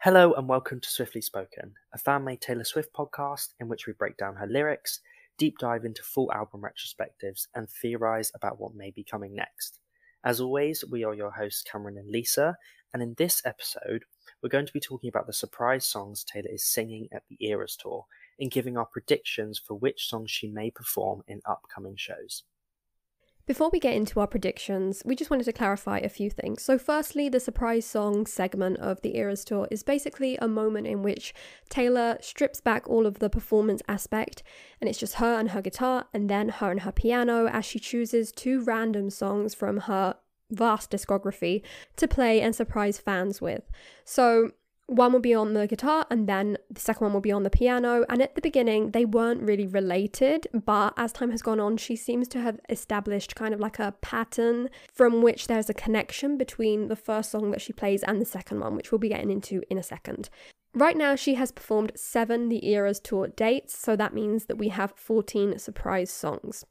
Hello and welcome to Swiftly Spoken, a fan-made Taylor Swift podcast in which we break down her lyrics, deep dive into full album retrospectives, and theorise about what may be coming next. As always, we are your hosts Cameron and Lisa, and in this episode, we're going to be talking about the surprise songs Taylor is singing at the Eras Tour and giving our predictions for which songs she may perform in upcoming shows. Before we get into our predictions, we just wanted to clarify a few things. So firstly, the surprise song segment of the Eras Tour is basically a moment in which Taylor strips back all of the performance aspect and it's just her and her guitar and then her and her piano as she chooses two random songs from her vast discography to play and surprise fans with. So one will be on the guitar and then the second one will be on the piano, and at the beginning they weren't really related, but as time has gone on she seems to have established kind of like a pattern from which there's a connection between the first song that she plays and the second one, which we'll be getting into in a second. Right now she has performed 7 the Eras Tour dates, so that means that we have 14 surprise songs.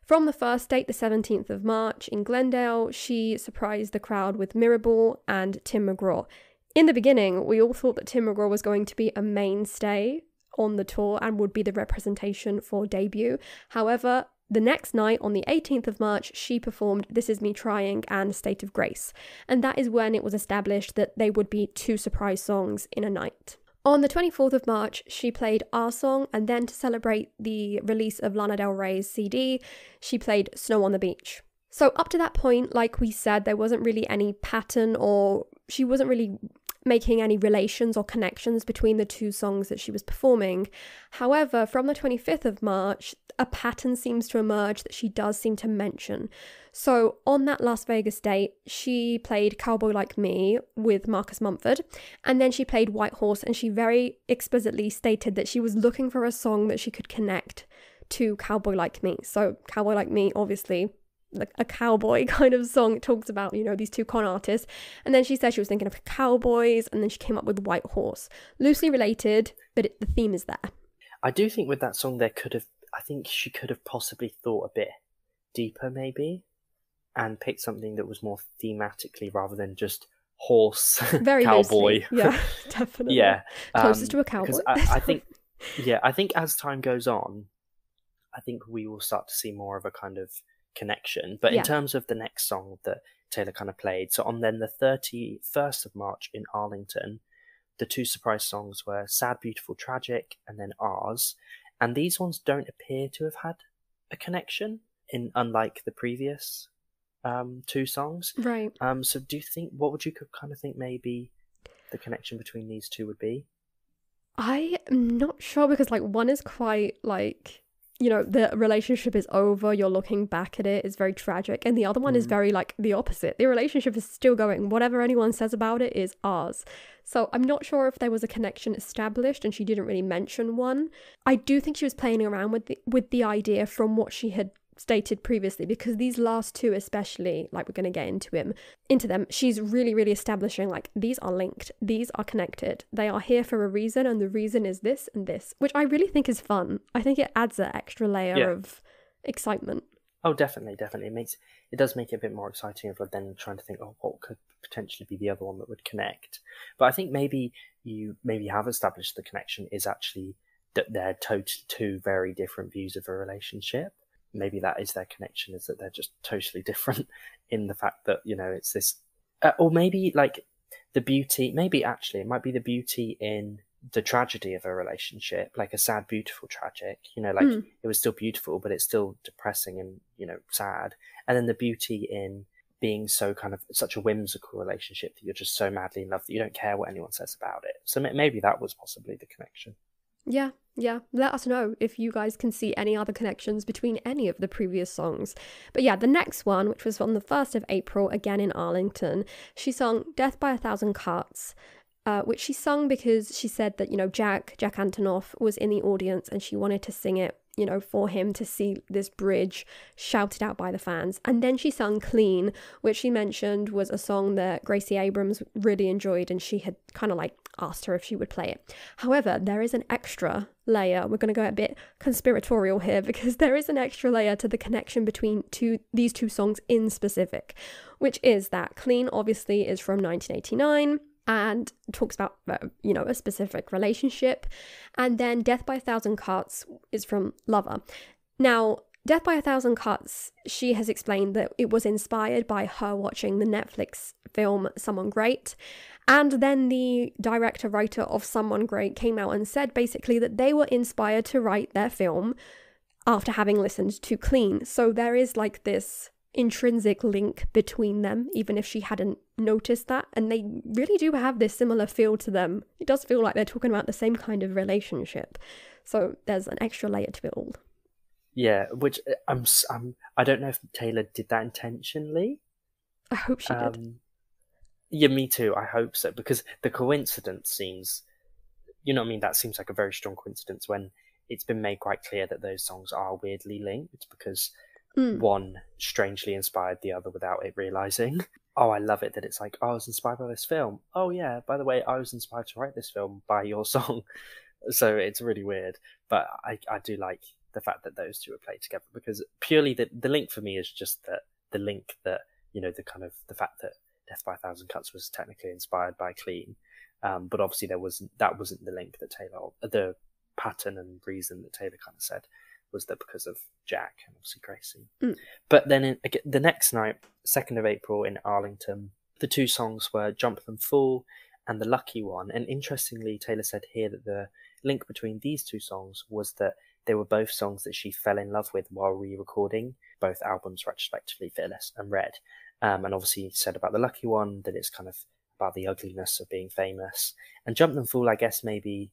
From the first date, the 17th of March in Glendale, she surprised the crowd with Mirrorball and Tim McGraw. In the beginning, we all thought that Tim McGraw was going to be a mainstay on the tour and would be the representation for debut. However, the next night, on the 18th of March, she performed This Is Me Trying and State of Grace. And that is when it was established that they would be 2 surprise songs in a night. On the 24th of March, she played Our Song, and then to celebrate the release of Lana Del Rey's CD, she played Snow on the Beach. So up to that point, like we said, there wasn't really any pattern, or she wasn't really making any relations or connections between the 2 songs that she was performing. However, from the 25th of March, a pattern seems to emerge that she does seem to mention. So on that Las Vegas date, she played Cowboy Like Me with Marcus Mumford, and then she played White Horse, and she very explicitly stated that she was looking for a song that she could connect to Cowboy Like Me. So Cowboy Like Me, obviously like a cowboy kind of song. It talks about, these 2 con artists, and then she said she was thinking of cowboys, and then she came up with White Horse. Loosely related, but the theme is there. I do think with that song I think she could have possibly thought a bit deeper maybe, and picked something that was more thematically rather than just horse, very cowboy. Loosely. Yeah, definitely. Yeah, closest to a cowboy. I think, I think as time goes on, I think we will start to see more of a kind of connection. But in terms of the next song that Taylor kind of played, so on then the 31st of March in Arlington, the 2 surprise songs were Sad, Beautiful, Tragic and then Ours, and these ones don't appear to have had a connection, unlike the previous 2 songs. Right. So do you think, what would you kind of think maybe the connection between these 2 would be? I am not sure, because one is quite the relationship is over, you're looking back at it, it's very tragic, and the other one is very the opposite. The relationship is still going, whatever anyone says about it is ours. So I'm not sure if there was a connection established, and she didn't really mention one. I do think she was playing around with the idea from what she had stated previously, because these last 2 especially, we're going to get into them, she's really, really establishing these are linked, these are connected, they are here for a reason, and the reason is this and this, which I really think is fun. I think it adds an extra layer of excitement. Oh, definitely. It does make it a bit more exciting of then trying to think, what could potentially be the other one that would connect. But I think maybe you have established the connection is actually that they're totally 2 very different views of a relationship. Maybe that is their connection, is that they're just totally different in the fact that, it's this, or maybe the beauty, maybe actually it might be the beauty in the tragedy of a relationship, like a sad, beautiful, tragic, it was still beautiful, but it's still depressing and, sad. And then the beauty in being so kind of such a whimsical relationship that you're just so madly in love that you don't care what anyone says about it. So maybe that was possibly the connection. Yeah. Let us know if you guys can see any other connections between any of the previous songs. But the next one, which was on the 1st of April, again in Arlington, she sung Death by a Thousand Cuts, which she sung because she said that, Jack Antonoff was in the audience and she wanted to sing it, for him to see this bridge shouted out by the fans. And then she sung Clean, which she mentioned was a song that Gracie Abrams really enjoyed, and she had kind of asked her if she would play it. However, there is an extra layer. We're going to go a bit conspiratorial here, because there is an extra layer to the connection between these 2 songs in specific, which is that Clean obviously is from 1989. and talks about, a specific relationship. And then Death by a Thousand Cuts is from Lover. Now, Death by a Thousand Cuts, she has explained that it was inspired by her watching the Netflix film Someone Great. And then the director-writer of Someone Great came out and said basically that they were inspired to write their film after having listened to Clean. So there is like this intrinsic link between them, even if she hadn't noticed that. And they really do have this similar feel to them. It does feel like they're talking about the same kind of relationship. So there's an extra layer to it all. Yeah, which I don't know if Taylor did that intentionally. I hope she did. Yeah, me too. I hope so, because the coincidence seems, you know what I mean? That seems like a very strong coincidence when it's been made quite clear that those songs are weirdly linked, because one strangely inspired the other without it realizing. Oh, I love it that it's like, oh, I was inspired by this film. Oh yeah, by the way, I was inspired to write this film by your song. So it's really weird. But I do like the fact that those two are played together, because purely the link for me is just that the link that, the kind of the fact that Death by a Thousand Cuts was technically inspired by Clean, but obviously that wasn't the link that Taylor, the pattern and reason that Taylor kind of said was that because of Jack and obviously Gracie. But then the next night, 2nd of April in Arlington, the two songs were Jump Them Full and The Lucky One. And interestingly, Taylor said here that the link between these two songs was that they were both songs that she fell in love with while re-recording both albums retrospectively, Fearless and Red. And obviously said about The Lucky One that it's kind of about the ugliness of being famous. And Jump Them Full, I guess, maybe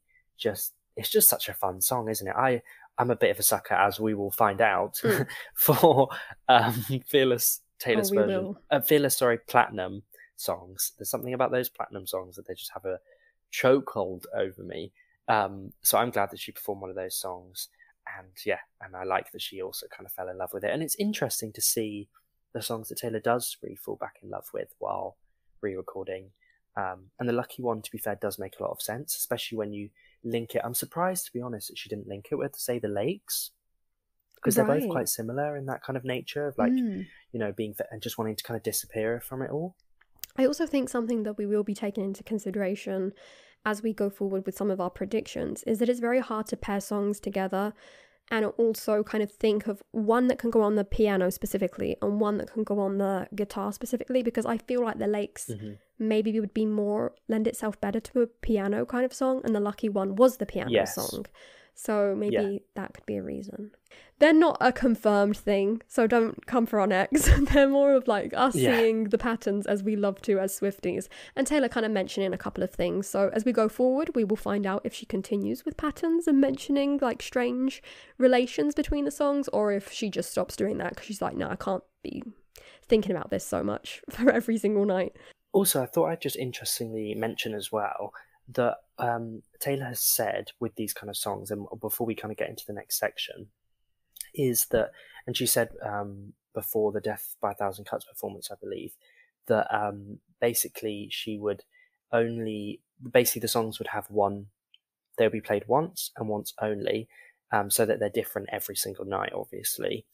it's just such a fun song, isn't it? I'm a bit of a sucker, as we will find out, for Fearless Taylor's version. Fearless, Platinum songs. There's something about those Platinum songs that they just have a chokehold over me. So I'm glad that she performed one of those songs. And I like that she also kind of fell in love with it. And it's interesting to see the songs that Taylor does really fall back in love with while re-recording. And The Lucky One, to be fair, does make a lot of sense, especially when you link it. I'm surprised, to be honest, that she didn't link it with, say, The Lakes, because they're both quite similar in that kind of nature of being and just wanting to kind of disappear from it all. I also think something that we will be taking into consideration as we go forward with some of our predictions is that it's very hard to pair songs together and also kind of think of one that can go on the piano specifically and one that can go on the guitar specifically, because I feel like The Lakes maybe would be lend itself better to a piano kind of song, and The Lucky One was the piano song. So maybe that could be a reason. They're not a confirmed thing, so don't come for our necks. They're more of like us seeing the patterns as we love to as Swifties. And Taylor kind of mentioning a couple of things. So as we go forward, we will find out if she continues with patterns and mentioning like strange relations between the songs, or if she just stops doing that because she's like, no, I can't be thinking about this so much for every single night. Also, I thought I'd just interestingly mention as well that Taylor has said with these kind of songs, and before we kind of get into the next section, is that, and she said before the Death by a Thousand Cuts performance, I believe, that basically the songs would have they'll be played once and once only, so that they're different every single night, obviously.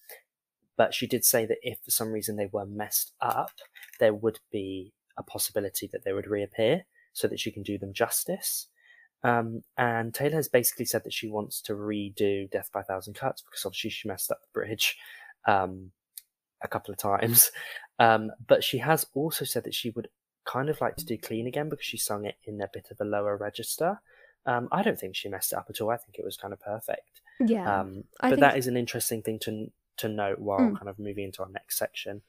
But she did say that if for some reason they were messed up, there would be a possibility that they would reappear, so that she can do them justice. And Taylor has basically said that she wants to redo Death by a Thousand Cuts because obviously she messed up the bridge a couple of times. But she has also said that she would kind of like to do Clean again because she sung it in a bit of a lower register. I don't think she messed it up at all. I think it was kind of perfect. Yeah. But that is an interesting thing to note while kind of moving into our next section.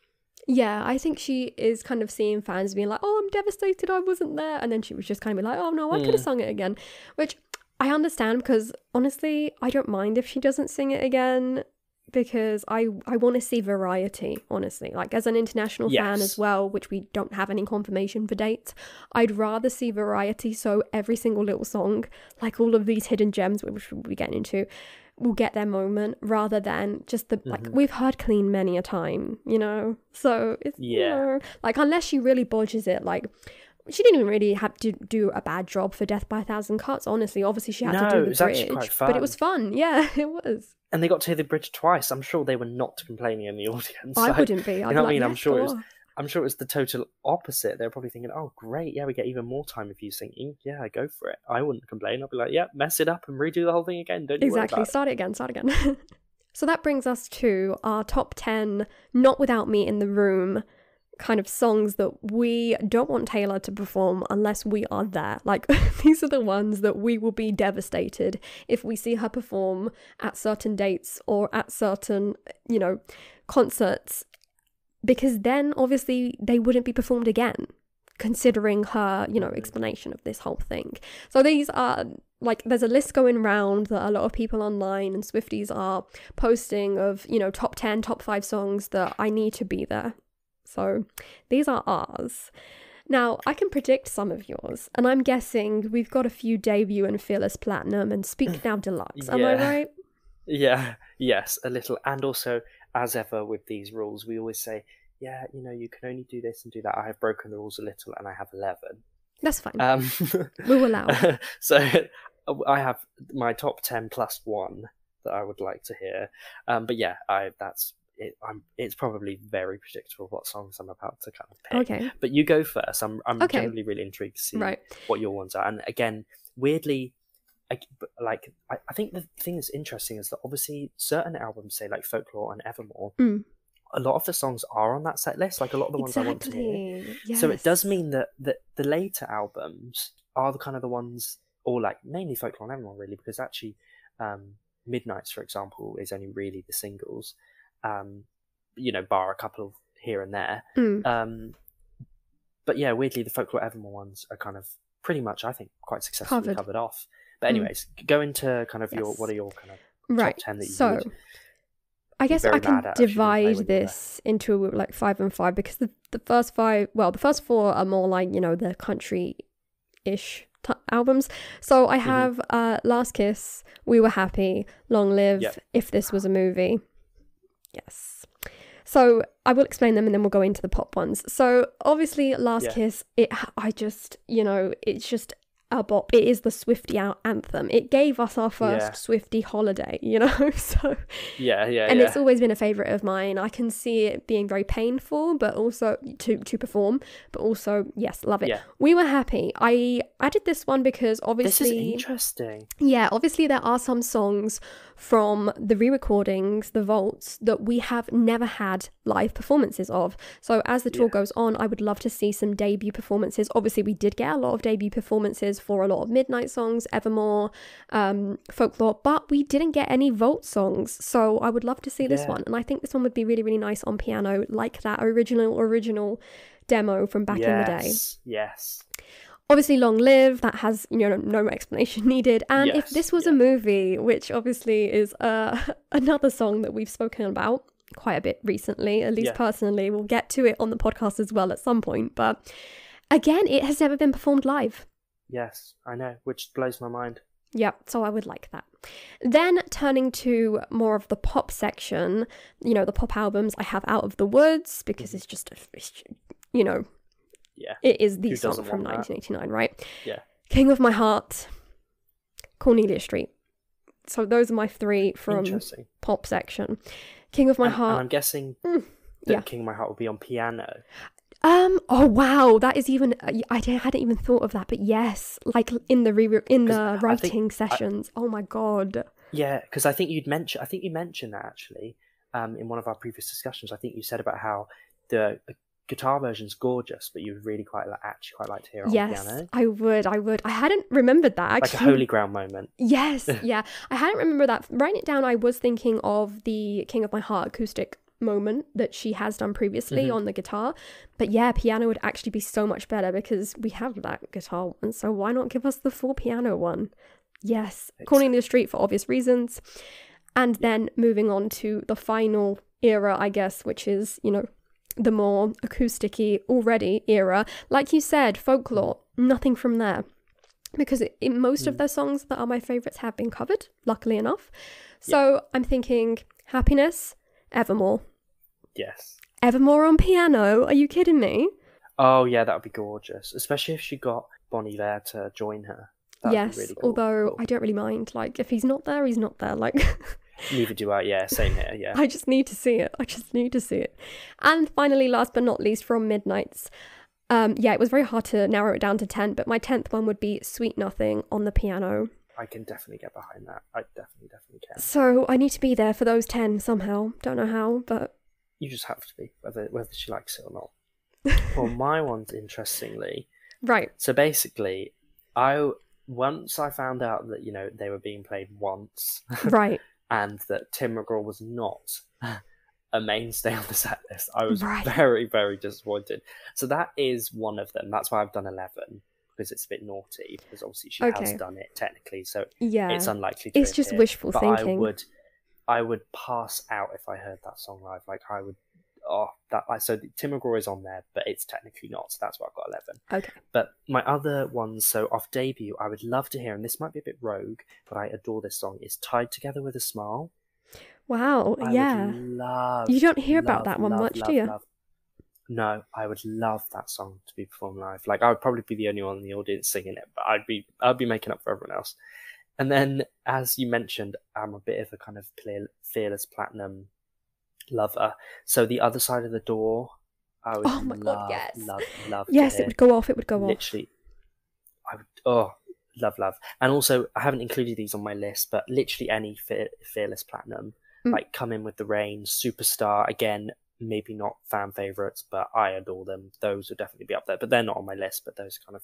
Yeah, I think she is kind of seeing fans being like, oh, I'm devastated I wasn't there. And then she was just kind of like, oh, no, I could have sung it again. Which I understand, because honestly, I don't mind if she doesn't sing it again, because I want to see variety, honestly. Like, as an international fan as well, which we don't have any confirmation for dates, I'd rather see variety, so every single little song, like all of these hidden gems, which we'll be getting into, will get their moment, rather than just the like we've heard Clean many a time, so it's like, unless she really bodges it, like she didn't even really have to do a bad job for Death by a Thousand Cuts, honestly. Obviously she had to do the bridge, but it was fun. It was, and they got to hear the bridge twice. I'm sure they were not complaining in the audience. I wouldn't be. You know what I mean? I'm sure I'm sure it was the total opposite. They were probably thinking, oh, great, yeah, we get even more time of you singing. Yeah, go for it. I wouldn't complain. I'd be like, yeah, mess it up and redo the whole thing again. Don't you worry about it. Start it again. So that brings us to our top 10 Not Without Me in the Room kind of songs that we don't want Taylor to perform unless we are there. Like, these are the ones that we will be devastated if we see her perform at certain dates or at certain, concerts, because then obviously they wouldn't be performed again, considering her, explanation of this whole thing. So these are, like, there's a list going around that a lot of people online and Swifties are posting of, top 10, top 5 songs that I need to be there. So these are ours. Now, I can predict some of yours, and I'm guessing we've got a few debut and Fearless Platinum and Speak Now Deluxe. Am I right? Yeah, yes, a little. And also, as ever with these rules, we always say, yeah, you can only do this and do that. I have broken the rules a little, and I have 11. That's fine. We'll allow. So I have my top 10 plus 1 that I would like to hear. But yeah, that's it. It's probably very predictable what songs I'm about to kind of pick. Okay. But you go first. I'm generally really intrigued to see what your ones are. And again, weirdly, I think the thing that's interesting is that obviously certain albums, say like Folklore and Evermore, a lot of the songs are on that set list, like a lot of the ones I want to hear. Yes. So it does mean that the later albums are the kind of the ones, or like mainly Folklore and Evermore really, because actually Midnights, for example, is only really the singles, bar a couple here and there. But yeah, weirdly the Folklore Evermore ones are kind of pretty much, I think, quite successfully covered off. But anyways, go into kind of what are your kind of top 10 that you would... I guess I can divide this into like 5 and 5, because the first 4 are more like, the country-ish albums. So I have Last Kiss, We Were Happy, Long Live, If This Was a Movie. Yes. So I will explain them and then we'll go into the pop ones. So obviously Last Kiss, it's just a bop. It is the Swiftie anthem. It gave us our first Swiftie holiday, so and it's always been a favorite of mine. I can see it being very painful, but also to perform, but also love it. We Were Happy. I added this one because obviously this is interesting. Obviously there are some songs from the re-recordings, the vaults, that we have never had live performances of. So as the tour goes on, I would love to see some debut performances. Obviously we did get a lot of debut performances for a lot of Midnight songs, Evermore, Folklore, but we didn't get any vault songs. So I would love to see this one. And I think this one would be really, really nice on piano, like that original demo from back in the day. Yes. Obviously Long Live, that has, no explanation needed. And If This Was a Movie, which obviously is another song that we've spoken about quite a bit recently, at least personally. We'll get to it on the podcast as well at some point. But again, it has never been performed live. Yes, I know, which blows my mind. Yeah, so I would like that. Then turning to more of the pop section, the pop albums, I have Out of the Woods, because it's just, it is the song from 1989, right? Yeah. King of My Heart, Cornelia Street. So those are my 3 from pop section. King of My Heart. And I'm guessing that King of My Heart will be on piano. Oh wow, that is even. I hadn't even thought of that, but yes, like in the writing sessions. Oh my god. Yeah, because I think you mentioned that actually, in one of our previous discussions. I think you said about how the guitar version's gorgeous, but you would really quite like to hear it on piano. Yes, I would. I hadn't remembered that actually. Like a holy ground moment. Yes, yeah. I hadn't remembered that. Writing it down, I was thinking of the King of My Heart acoustic moment that she has done previously on the guitar, but yeah, piano would actually be so much better because we have that guitar one, so why not give us the full piano one? Yes, Cornelia Street for obvious reasons. And then moving on to the final era, I guess, which is, the more acoustic-y already era. Like you said, Folklore, nothing from there, because in most of their songs that are my favourites have been covered, luckily enough. So I'm thinking Happiness, Evermore. Yes. Evermore on piano? Are you kidding me? Oh yeah, that would be gorgeous, especially if she got Bon Iver to join her. That'd be really cool. Although I don't really mind. Like, if he's not there, he's not there. Like, Neither do I. Yeah, same here. Yeah. I just need to see it. I just need to see it. And finally, last but not least, from Midnights. Yeah, it was very hard to narrow it down to 10, but my 10th one would be Sweet Nothing on the piano. I can definitely get behind that. I definitely can. So I need to be there for those 10 somehow. Don't know how, but... You just have to be, whether she likes it or not. Well, my one's interestingly... Right. So basically, once I found out that, you know, they were being played once... Right. And that Tim McGraw was not a mainstay on the set list, I was very, very disappointed. So that is one of them. That's why I've done 11. Because it's a bit naughty, because obviously she has done it technically, so it's unlikely to It's just wishful thinking. I would pass out if I heard that song live. Like I would, so Tim McGraw is on there, but it's technically not, so that's why I've got 11. Okay. But my other ones, so off debut, I would love to hear, and this might be a bit rogue, but I adore this song, is Tied Together with a Smile. Wow, you don't hear about that one much, do you? No, I would love that song to be performed live. Like, I would probably be the only one in the audience singing it, but I'd be making up for everyone else. And then, as you mentioned, I'm a bit of a kind of Fearless Platinum lover. So The Other Side of the Door, I would love Yes, it would go off. Literally, I would, love. And also, I haven't included these on my list, but literally any Fearless Platinum, like Come In With The Rain, Superstar, again, maybe not fan favourites, but I adore them. Those would definitely be up there, but they're not on my list, but those kind of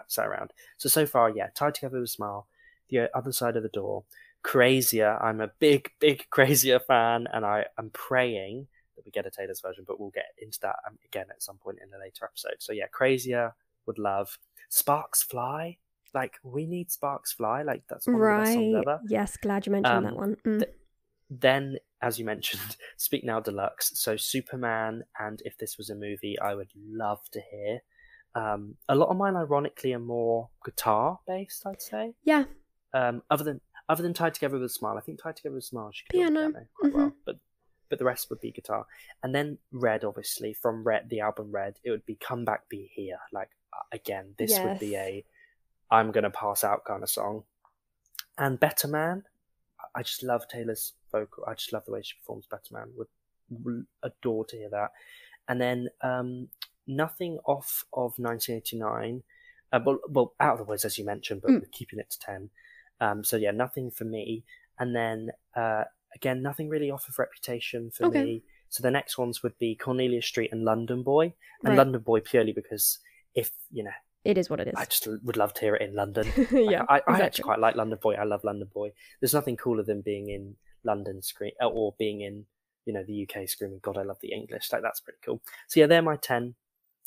set around. So far, yeah, Tied Together with a Smile, The Other Side of the Door, Crazier. I'm a big Crazier fan, and I'm praying that we get a Taylor's version, but we'll get into that again at some point in a later episode. So yeah, Crazier, would love. Sparks Fly, like, we need Sparks Fly, like, that's one of the best songs ever. Yes, glad you mentioned that one. Then, as you mentioned, Speak Now Deluxe. So Superman and If This Was a Movie, I would love to hear. A lot of mine, ironically, are more guitar based, I'd say. Yeah. Other than Tied Together with a Smile, I think Tied Together with a Smile she could piano quite well, but the rest would be guitar. And then Red, obviously, from the album Red, it would be Come Back Be Here. Like, again, this would be a I'm gonna pass out kind of song. And Better Man, I just love Taylor's vocal. I just love the way she performs Better Man. Would adore to hear that. And then nothing off of 1989. Well, Out of the Woods, as you mentioned, but we're keeping it to 10. So yeah, nothing for me. And then again, nothing really off of Reputation for me. So the next ones would be Cornelia Street and London Boy. And London Boy purely because if, you know, it is what it is. I just would love to hear it in London. Yeah, I actually quite like London Boy. I love London Boy. There's nothing cooler than being in London or being in, you know, the UK screaming, God, I love the English. Like, that's pretty cool. So yeah, they're my 10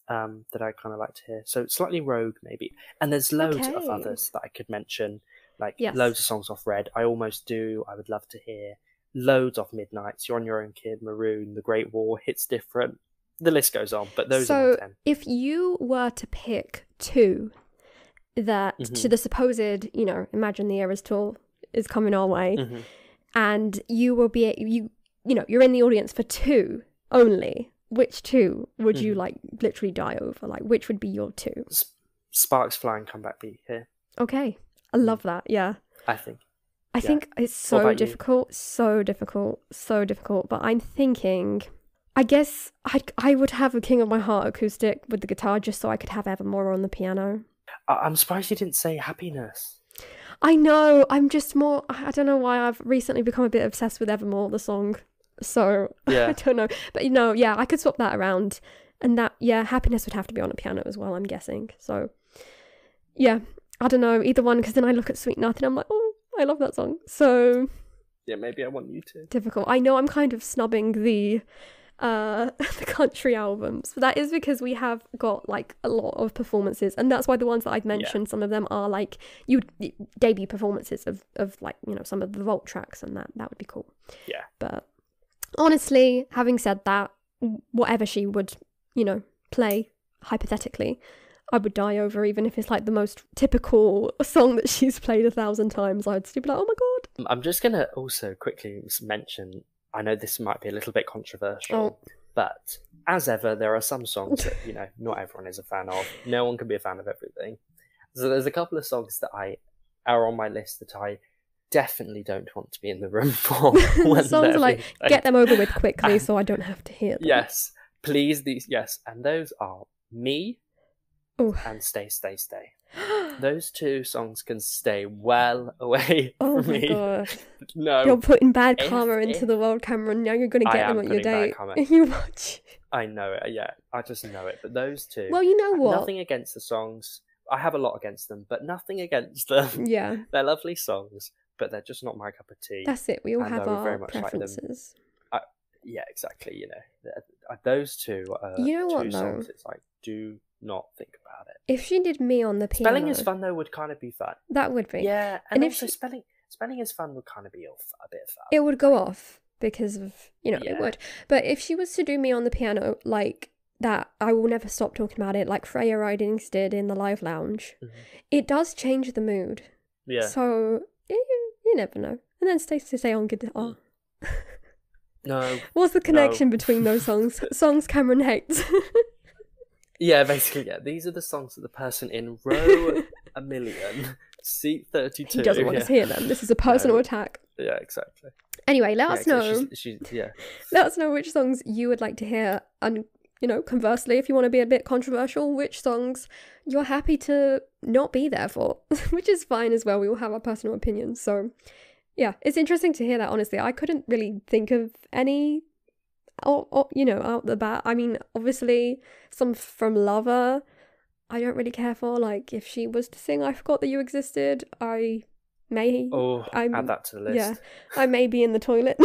that I kind of like to hear. So slightly rogue maybe. And there's loads of others that I could mention, like loads of songs off Red. I Almost Do. I would love to hear loads off Midnights. You're on Your Own Kid, Maroon, The Great War, Hits Different. The list goes on, but those are my 10. If you were to pick two that to the supposed, you know, Imagine the Eras tour is coming our way, and you will be you know, you're in the audience for two only, which two would you like literally die over? Like, which would be your two? Sparks Fly and Come Back Be Here. Okay, I love that. Yeah, I think it's so difficult, but I'm thinking, I guess I would have a King of My Heart acoustic with the guitar just so I could have Evermore on the piano. I'm surprised you didn't say Happiness. I know, I'm just more, I don't know why I've recently become a bit obsessed with Evermore, the song. So, I don't know. But, you know, yeah, I could swap that around. And that, Happiness would have to be on a piano as well, I'm guessing. So, yeah, I don't know, either one, because then I look at Sweet Nothing and I'm like, oh, I love that song. So... yeah, maybe I want you to. Difficult. I know I'm kind of snubbing the country albums, but that is because we have got like a lot of performances, and that's why the ones that I've mentioned, some of them are like debut performances of like, you know, some of the vault tracks, and that would be cool. Yeah. But honestly, having said that, whatever she would, you know, play hypothetically, I would die over, even if it's like the most typical song that she's played 1,000 times. I'd still be like, oh my god. I'm just gonna also quickly mention, I know this might be a little bit controversial, but as ever, there are some songs that, you know, not everyone is a fan of. No one can be a fan of everything. So there's a couple of songs that are on my list that I definitely don't want to be in the room for. The songs are like, get them over with quickly so I don't have to hear them. Yes, please, yes. And those are Me and Stay, Stay, Stay. Those two songs can stay well away from me. God. No. You're putting bad karma into the world, Cameron. Now you're going to get them at your date. You watch. I know it, yeah. I just know it. But those two... Well, you know what? Nothing against the songs. I have a lot against them, but nothing against them. Yeah. They're lovely songs, but they're just not my cup of tea. That's it. We all have our preferences. Yeah, exactly. You know, those two are you know what, songs. Though? It's like, do not think about it. If she did Me on the piano... Spelling is Fun, though, would kind of be fun. That would be. Yeah, and also Spelling is Fun would kind of be a bit fun. It would go off because of, it would. But if she was to do Me on the piano, like that, I Will Never Stop Talking About It, like Freya Ridings did in the live lounge, it does change the mood. Yeah. So, you never know. And then Stay on guitar. No. What's the connection between those songs? Songs Cameron hates. Yeah, basically, yeah. These are the songs that the person in row 1,000,000, seat 32. He doesn't want to hear them. This is a personal attack. Yeah, exactly. Anyway, let us know. Yeah. Let us know which songs you would like to hear. And, conversely, if you want to be a bit controversial, which songs you're happy to not be there for, which is fine as well. We all have our personal opinions. So, yeah, it's interesting to hear that, honestly. I couldn't really think of any... out the bat. I mean, obviously, some from Lover, I don't really care for. Like, if she was to sing I Forgot That You Existed, I may... add that to the list. Yeah, I may be in the toilet.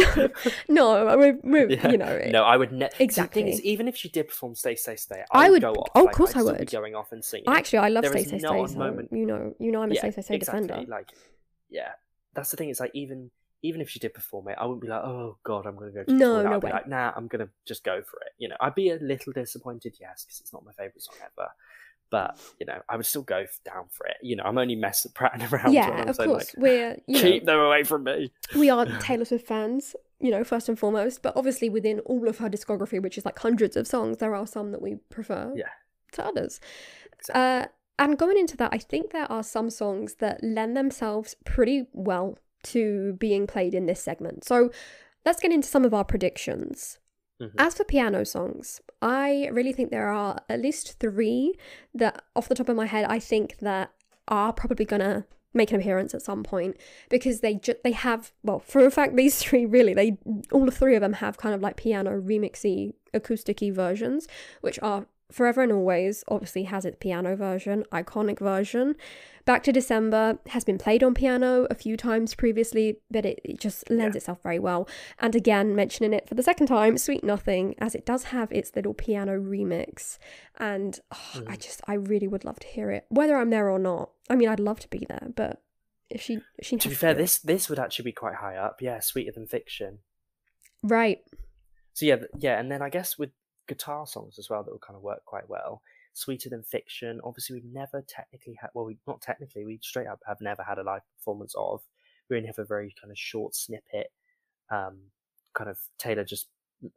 No, No, I would never... Exactly. The thing is, even if she did perform Stay, Stay, Stay, I would go off. Oh, of course I would. Be going off and singing. Actually, I love Stay, Stay, Stay. Moment... You know I'm a Stay, Stay, Stay defender. Like, yeah. That's the thing, it's like, even if she did perform it, I wouldn't be like, oh God, I'm going to go to the toilet. I'd be like, nah, I'm going to just go for it. I'd be a little disappointed, yes, because it's not my favourite song ever. But, I would still go down for it. I'm only prattling around. Yeah, of course. We're, keep them away from me. We are Taylor Swift fans, first and foremost. But obviously within all of her discography, which is like hundreds of songs, there are some that we prefer to others. Exactly. And going into that, I think there are some songs that lend themselves pretty well to being played in this segment. So let's get into some of our predictions. As for piano songs, I really think there are at least 3 that, off the top of my head, I think that are probably going to make an appearance at some point, because they have, well, for a fact, these 3 really, all 3 of them have kind of like piano remixy, acoustic-y versions, which are Forever and Always obviously has its piano version, iconic version. Back to December has been played on piano a few times previously, but it just lends itself very well. And again, mentioning it for the second time, Sweet Nothing, as it does have its little piano remix. And I really would love to hear it, whether I'm there or not. I mean, I'd love to be there, but if she to be fair, this would actually be quite high up. Yeah, Sweeter Than Fiction. Right. So yeah, and then I guess with guitar songs as well that will kind of work quite well. Sweeter Than Fiction, obviously we've never technically had, well, we straight up have never had a live performance of. We only have a very kind of short snippet, kind of Taylor just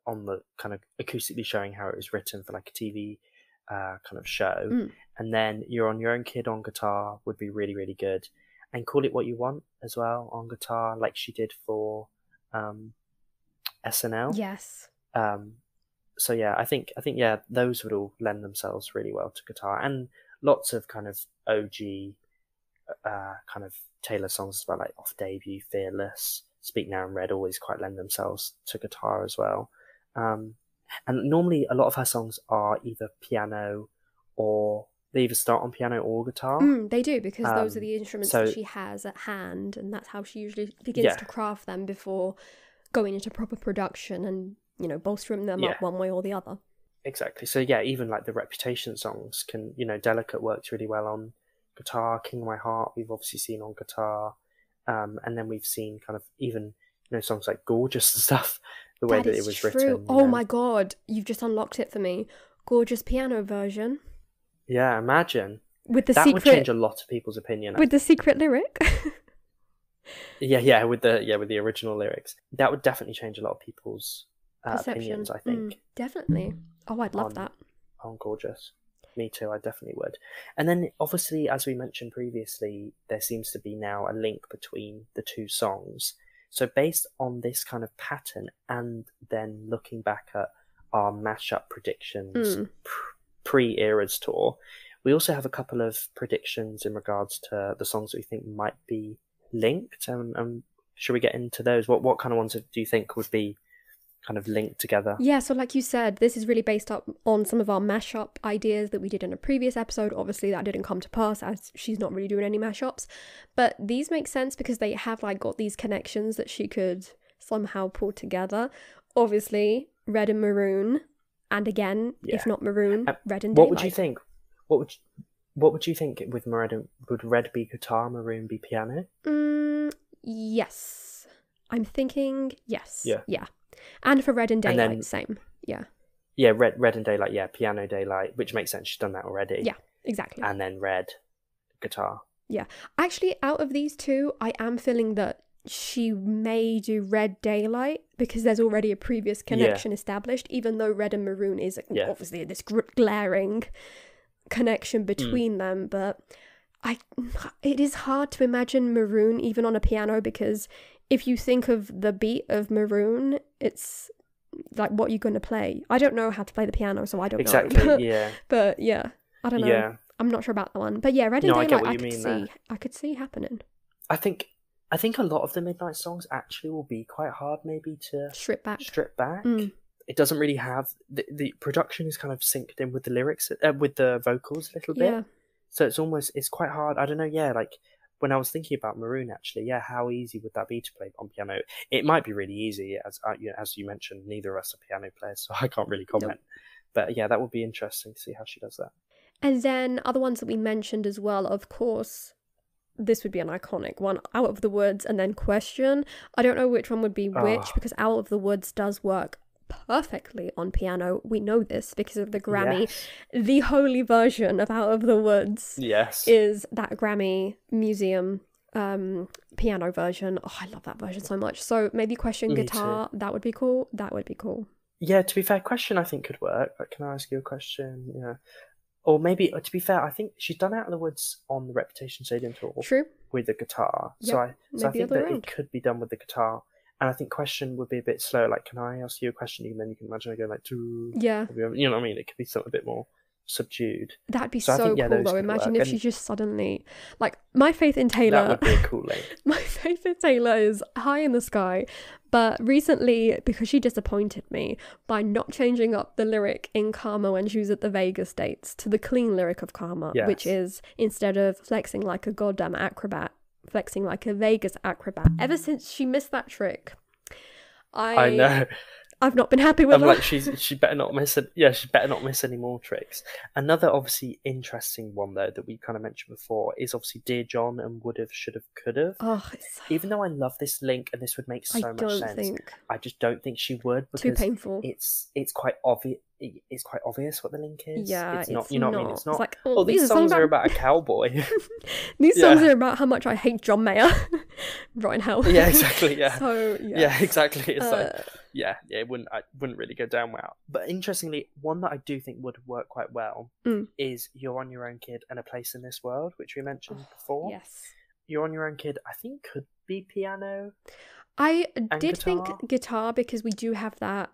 on the kind of acoustically showing how it was written for like a TV kind of show. And then You're on Your Own Kid on guitar would be really, really good. And Call It What You Want as well on guitar, like she did for SNL. Yes. So yeah, I think those would all lend themselves really well to guitar, and lots of kind of OG kind of Taylor songs as well, like Off Debut, Fearless, Speak Now and Red, always quite lend themselves to guitar as well. And normally a lot of her songs are either piano, or they either start on piano or guitar. They do, because those are the instruments that she has at hand, and that's how she usually begins to craft them before going into proper production and bolstering them up one way or the other. Exactly. So yeah, even like the Reputation songs can, Delicate works really well on guitar. King of My Heart we've obviously seen on guitar, and then we've seen kind of even songs like Gorgeous and stuff, the way that it was written. Oh my god, you've just unlocked it for me. Gorgeous piano version. Yeah, imagine. With the that secret, would change a lot of people's opinion. With the secret lyric. with the original lyrics, that would definitely change a lot of people's opinions, I think. Definitely. Oh, I'd love that. On Gorgeous. me too. I definitely would. And then, obviously, as we mentioned previously, there seems to be now a link between the two songs. So based on this kind of pattern, and then looking back at our mashup predictions pre-Eras Tour, we also have a couple of predictions in regards to the songs that we think might be linked. Should we get into those? What kind of ones do you think would be kind of linked together? Yeah, so like you said, this is really based up on some of our mashup ideas that we did in a previous episode. Obviously, that didn't come to pass as she's not really doing any mashups. But these make sense because they have like got these connections that she could somehow pull together. Obviously, Red and Maroon, and again, if not Maroon, Red and Daylight. What would you think? What would you think with would Red be guitar, Maroon be piano? Yes. I'm thinking yes. Yeah. And for Red and Daylight, same. Yeah. Yeah, Red and Daylight, piano, Daylight, which makes sense. She's done that already. Yeah, exactly. And then Red, guitar. Yeah. Actually, out of these two, I am feeling that she may do Red Daylight because there's already a previous connection established, even though Red and Maroon is obviously this glaring connection between them. But it is hard to imagine Maroon even on a piano, because if you think of the beat of Maroon, it's like, what you're going to play. I don't know how to play the piano, so I don't know. Exactly, yeah. But yeah, I don't know. Yeah. I'm not sure about that one. But yeah, Red and Daylight, I could see happening. I think a lot of the Midnight songs actually will be quite hard maybe to strip back. It doesn't really have... The production is kind of synced in with the lyrics, with the vocals a little bit. Yeah. So it's quite hard. I don't know, like... When I was thinking about Maroon, actually, how easy would that be to play on piano? It might be really easy, as you mentioned, neither of us are piano players, so I can't really comment. Nope. But yeah, that would be interesting to see how she does that. And then other ones that we mentioned as well, of course, this would be an iconic one, Out of the Woods and then Question. I don't know which one would be which, because Out of the Woods does work perfectly on piano. We know this because of the Grammy. Yes. The holy version of Out of the Woods is that Grammy Museum piano version. Oh, I love that version so much. So maybe Question guitar, that would be cool. Yeah, to be fair, Question I think could work. Like, can I ask you a question? Yeah. Or maybe, to be fair, I think she's done Out of the Woods on the Reputation Stadium tour. True. With the guitar. Yep. So I think that it could be done with the guitar. And I think Question would be a bit slow. Like, can I ask you a question? And then you can imagine her going like, yeah. You know what I mean? It could be something a bit more subdued. That'd be so cool, though. Imagine if she just suddenly... Like, my faith in Taylor... That would be a cool link. My faith in Taylor is high in the sky. But recently, because she disappointed me by not changing up the lyric in Karma when she was at the Vegas dates to the clean lyric of Karma, which is, instead of flexing like a goddamn acrobat, flexing like a Vegas acrobat. Ever since she missed that trick, I know I've not been happy with her. Like, she better not miss it. Yeah, she better not miss any more tricks. Another obviously interesting one though that we kind of mentioned before is obviously Dear John and Would've, Should've, Could've. Oh, even though I love this link and this would make so much sense, I just don't think she would, because too painful. It's quite obvious. It's quite obvious what the link is. Yeah, it's not. You know what I mean? It's not. It's like, these songs are about a cowboy. These songs are about how much I hate John Mayer. Right in hell. Yeah, exactly. Yeah. So yeah, exactly. It's like it wouldn't really go down well. But interestingly, one that I do think would work quite well is You're on Your Own, Kid, and A Place in This World, which we mentioned before. Yes. You're on Your Own, Kid, I think could be piano. I did think guitar, because we do have that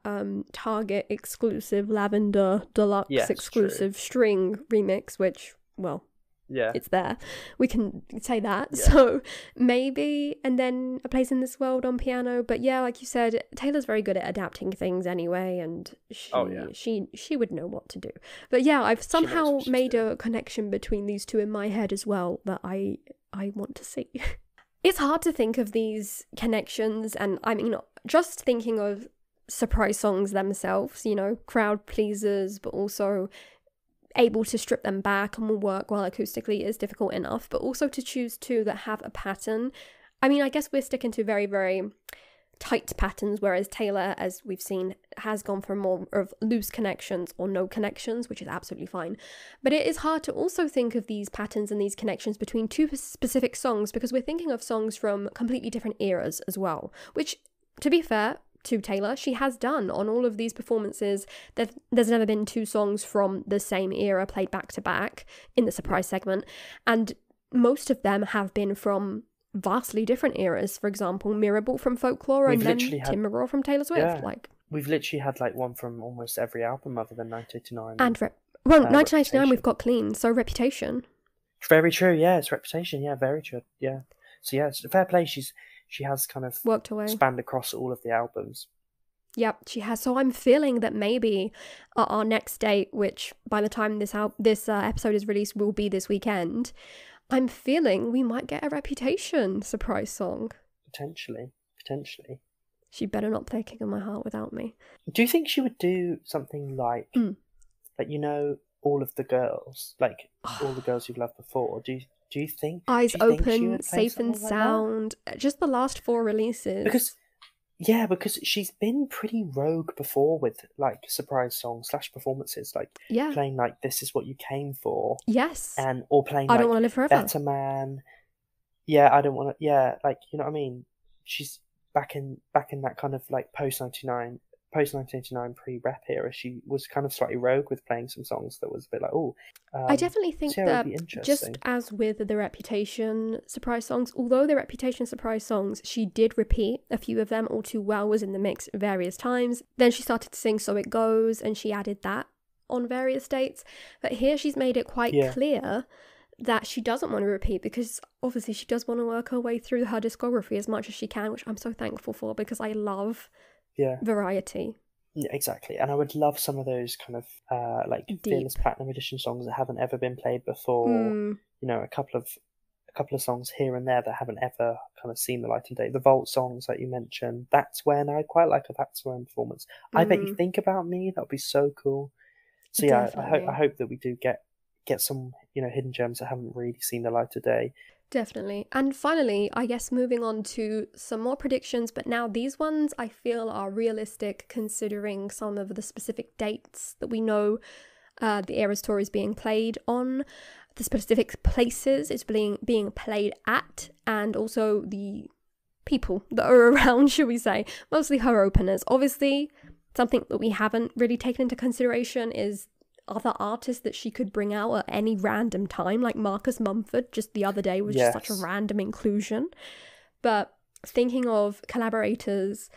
Target exclusive Lavender Deluxe exclusive string remix, which, well, it's there. We can say that. Yeah. So maybe, and then A Place in This World on piano. But yeah, like you said, Taylor's very good at adapting things anyway, and she would know what to do. But yeah, I've somehow made a connection between these two in my head as well that I want to see. It's hard to think of these connections, and I mean, just thinking of surprise songs themselves, you know, crowd pleasers, but also able to strip them back and will work well acoustically is difficult enough, but also to choose two that have a pattern. I mean, I guess we're sticking to very, very tight patterns, whereas Taylor, as we've seen, has gone for more of loose connections or no connections, which is absolutely fine. But it is hard to also think of these patterns and these connections between two specific songs, because we're thinking of songs from completely different eras as well, which, to be fair, to Taylor. She has done on all of these performances. There's never been two songs from the same era played back to back in the surprise segment, and most of them have been from vastly different eras. For example, Mirror Ball from Folklore, and then Tim McGraw from Taylor Swift. We've literally had like one from almost every album other than 1989. And 1999 we've got Clean, so Reputation. Very true, yeah, it's Reputation, yeah, very true, yeah. So yeah, it's fair play. She has kind of worked away, spanned across all of the albums. Yep, she has. So I'm feeling that maybe our next date, which by the time this episode is released will be this weekend, I'm feeling we might get a Reputation surprise song. Potentially. She better not play King of My Heart without me. Do you think she would do something like all of the girls, like all the girls you've loved before? Do you think Eyes Open, Safe and Sound, just the last 4 releases? Because she's been pretty rogue before with like surprise songs / performances, like playing like This Is What You Came For. Yes. Or playing I Don't Want to Live Forever. Better Man. Yeah, I don't want to. Yeah, like, you know what I mean. She's back in that kind of like post 1989 pre-rap era. She was kind of slightly rogue with playing some songs that was a bit like, I definitely think that just as with the Reputation surprise songs, although the Reputation surprise songs, she did repeat a few of them. All Too Well was in the mix various times. Then she started to sing So It Goes, and she added that on various dates. But here she's made it quite clear that she doesn't want to repeat, because obviously she does want to work her way through her discography as much as she can, which I'm so thankful for, because I love variety. Yeah, exactly. And I would love some of those kind of like Deep. Fearless Platinum Edition songs that haven't ever been played before. You know, a couple of songs here and there that haven't ever kind of seen the light of day. The Vault songs that you mentioned, That's When, I quite like a That's When performance. I Bet You Think About Me, that would be so cool. So yeah, I hope that we do get some, you know, hidden gems that haven't really seen the light of day. Definitely. And finally, I guess moving on to some more predictions, but now these ones I feel are realistic considering some of the specific dates that we know the Eras Tour is being played on, the specific places it's being played at, and also the people that are around, should we say. Mostly her openers. Obviously, something that we haven't really taken into consideration is other artists that she could bring out at any random time, like Marcus Mumford just the other day was just such a random inclusion. But thinking of collaborators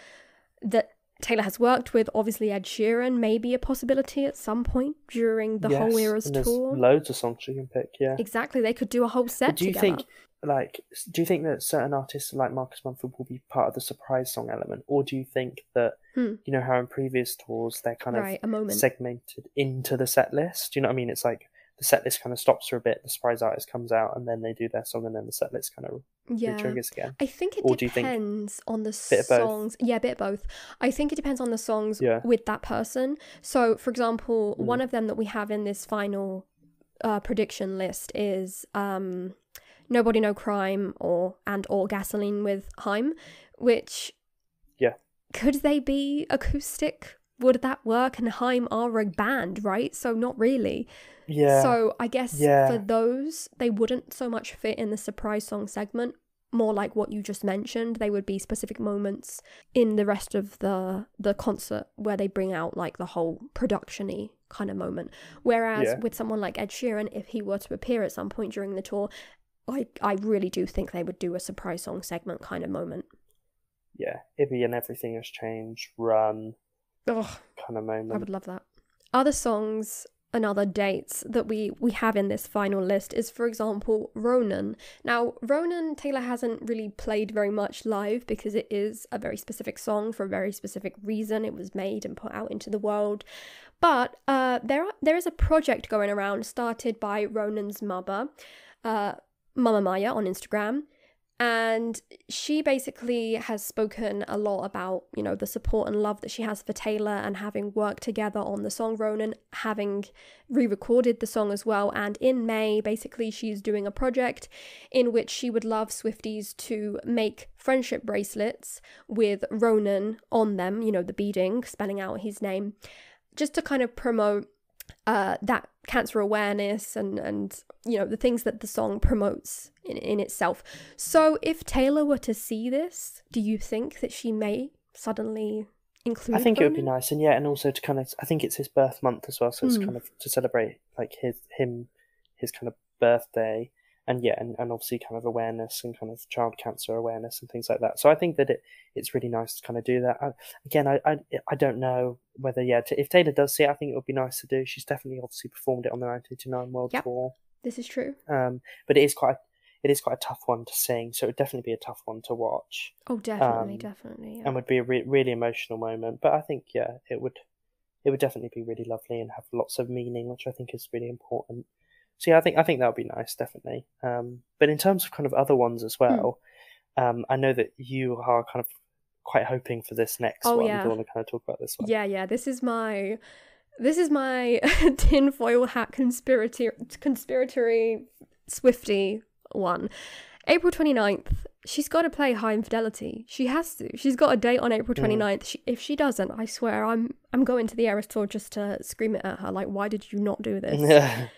that Taylor has worked with, obviously Ed Sheeran may be a possibility at some point during the whole Eras tour. Loads of songs you can pick, Exactly, they could do a whole set together. Do you think that certain artists like Marcus Mumford will be part of the surprise song element, or do you think that you know how in previous tours they're kind of segmented into the set list? Do you know what I mean? It's like the set list kind of stops for a bit, the surprise artist comes out, and then they do their song, and then the set list kind of re-triggers again. I think it depends on the songs. Yeah, a bit of both. I think it depends on the songs with that person. So, for example, one of them that we have in this final prediction list is Nobody No Crime or Gasoline with Haim, which could they be acoustic? Would that work? And Haim are a band, right? So not really. So I guess for those, they wouldn't so much fit in the surprise song segment. More like what you just mentioned, they would be specific moments in the rest of the concert where they bring out like the whole production-y kind of moment. Whereas with someone like Ed Sheeran, if he were to appear at some point during the tour, I really do think they would do a surprise song segment kind of moment. Yeah, Ibby and Everything Has Changed, Run kind of moment. I would love that. Other songs and other dates that we have in this final list is, for example, Ronan. Now, Ronan, Taylor hasn't really played very much live because it is a very specific song for a very specific reason. It was made and put out into the world. But there is a project going around started by Ronan's mother, Mama Maya on Instagram, and she basically has spoken a lot about, you know, the support and love that she has for Taylor, and having worked together on the song Ronan, having re-recorded the song as well. And in May, basically, she's doing a project in which she would love Swifties to make friendship bracelets with Ronan on them, you know, the beading, spelling out his name, just to kind of promote that cancer awareness and you know, the things that the song promotes in itself. So if Taylor were to see this, do you think that she may suddenly include I think it would be them nice, and also to kind of, I think it's his birth month as well, so it's kind of to celebrate like his kind of birthday, and obviously kind of awareness and kind of child cancer awareness and things like that. So I think that it's really nice to kind of do that. I don't know whether if Taylor does see it, I think it would be nice to do. She's definitely obviously performed it on the 1989 World Tour. This is true. But it is quite a tough one to sing, so it would definitely be a tough one to watch. Oh, definitely, definitely. Yeah. And would be a really emotional moment. But I think, it would definitely be really lovely and have lots of meaning, which I think is really important. So I think that would be nice, definitely. But in terms of kind of other ones as well, I know that you are kind of quite hoping for this next one. Yeah. Do you want to kind of talk about this one? Yeah. This is my tinfoil hat conspiratory Swiftie one. April 29th, she's got to play High Infidelity. She has to. She's got a date on April 29th. If she doesn't, I swear I'm going to the Eras Tour just to scream it at her. Like, why did you not do this?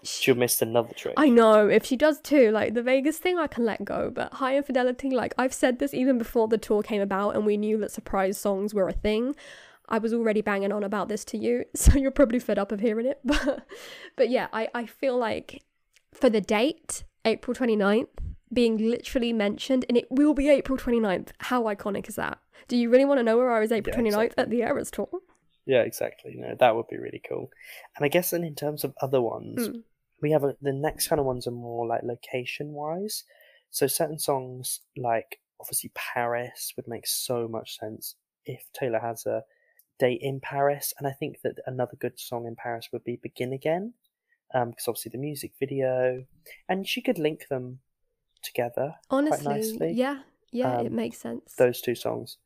She'll miss another trick. I know. If she does too, like the Vegas thing, I can let go. But High Infidelity, like I've said this even before the tour came about and we knew that surprise songs were a thing. I was already banging on about this to you, so you're probably fed up of hearing it. But yeah, I feel like for the date, April 29th, being literally mentioned, and it will be April 29th. How iconic is that? Do you really want to know where I was April 29th at the Eras Tour? Yeah, exactly. No, that would be really cool. And I guess then in terms of other ones, we have the next kind of ones are more like location-wise. So certain songs, like obviously Paris, would make so much sense if Taylor has a date in Paris. And I think that another good song in Paris would be Begin Again, because obviously the music video, and she could link them together quite nicely. Yeah, it makes sense. Those two songs,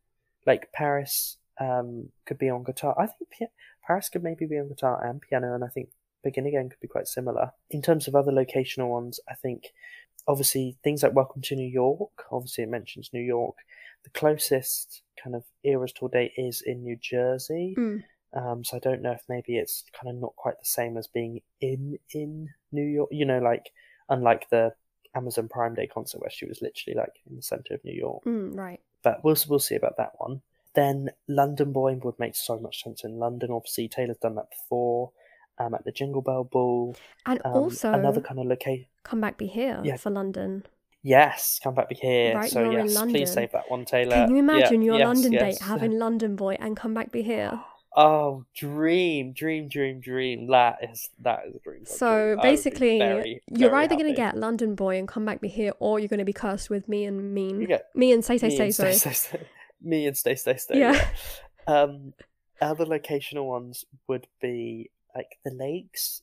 like Paris, could be on guitar. I think Paris could maybe be on guitar and piano, and I think Begin Again could be quite similar. In terms of other locational ones, I think obviously things like Welcome to New York, obviously it mentions New York. The closest kind of Eras Tour date is in New Jersey. So I don't know if maybe it's kind of not quite the same as being in New York, like unlike the Amazon Prime Day concert where she was literally like in the centre of New York. Right. But we'll see about that one. Then London Boy would make so much sense in London. Obviously, Taylor's done that before at the Jingle Bell Ball. And also another kind of location. Come Back Be Here for London. Yes, Come Back Be Here. Right, so you're yes, in London. Please save that one, Taylor. Can you imagine your London date having London Boy and Come Back Be Here? Oh, dream. That is a dream. So basically, you're either going to get London Boy and Come Back Be Here, or you're going to be cursed with Me and Stay. Sorry. Me and Stay. Yeah. Other locational ones would be like the Lakes,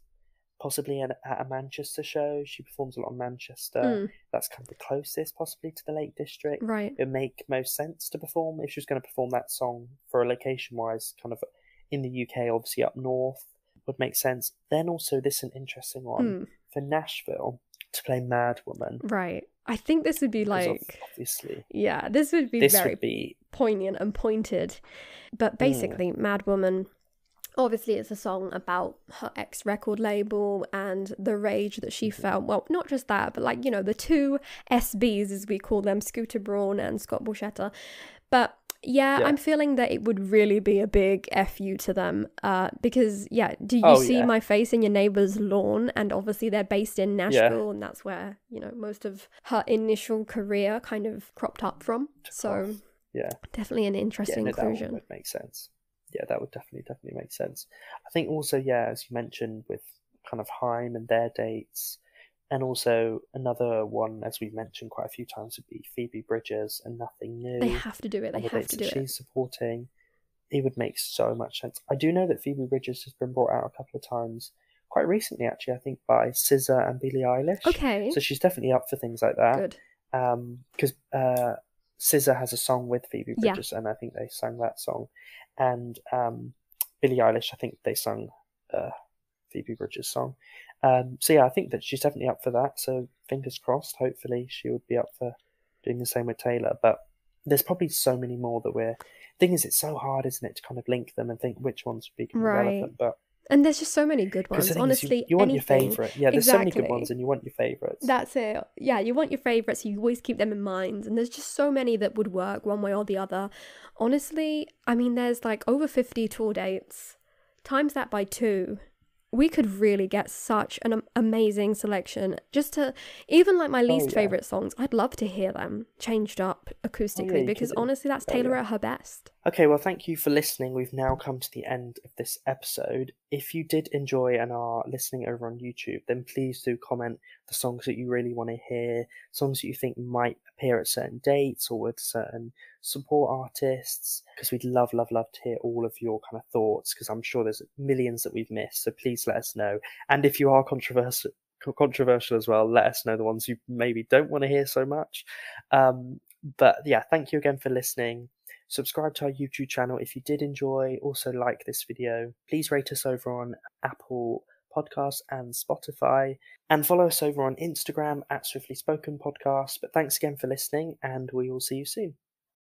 possibly at a Manchester show. She performs a lot in Manchester. That's kind of the closest possibly to the Lake District. Right. It would make most sense to perform if she was going to perform that song for a location-wise, kind of in the UK, obviously up north, would make sense. Then also, this is an interesting one for Nashville to play Mad Woman. Right. I think this would be like... Obviously. Yeah, this would be poignant and pointed. But basically, Mad Woman... Obviously, it's a song about her ex-record label and the rage that she felt. Well, not just that, but like, the two SBs, as we call them, Scooter Braun and Scott Borchetta. But yeah, I'm feeling that it would really be a big FU to them. Because, do you see my face in your neighbour's lawn? And obviously they're based in Nashville, and that's where, most of her initial career kind of cropped up from. So, definitely an interesting inclusion. That would make sense. Yeah, that would definitely make sense. I think also, as you mentioned, with kind of Haim and their dates, and also another one, as we've mentioned quite a few times, would be Phoebe Bridgers and Nothing New. They have to do it. She's supporting. It would make so much sense. I do know that Phoebe Bridgers has been brought out a couple of times, quite recently actually, I think by SZA and Billie Eilish. Okay. So she's definitely up for things like that. Good. Because SZA has a song with Phoebe Bridgers, and I think they sang that song. And Billie Eilish, I think they sung Phoebe Bridgers' song. So I think that she's definitely up for that. So fingers crossed, hopefully she would be up for doing the same with Taylor. But there's probably so many more that thing is, it's so hard, isn't it, to kind of link them and think which ones would be relevant. But And there's just so many good Because ones. the thing is, Honestly, you want your anything. favourite. Yeah, there's so many good ones Exactly. and you want your favourites. That's it. Yeah, you want your favourites, you always keep them in mind. And there's just so many that would work one way or the other. Honestly, I mean, there's like over 50 tour dates. Times that by 2. We could really get such an amazing selection. Just to, even like my least favourite songs, I'd love to hear them changed up acoustically, you because could. honestly, that's Taylor at her best. Okay, well, thank you for listening. We've now come to the end of this episode. If you did enjoy and are listening over on YouTube, then please do comment the songs that you really want to hear, songs that you think might appear at certain dates or with certain support artists, because we'd love to hear all of your kind of thoughts, because I'm sure there's millions that we've missed, so please let us know. And if you are controversial as well, let us know the ones you maybe don't want to hear so much. But yeah, thank you again for listening. Subscribe to our YouTube channel if you did enjoy. Also like this video. Please rate us over on Apple Podcasts and Spotify. And follow us over on Instagram at Swiftly Spoken Podcast. But thanks again for listening, and we will see you soon.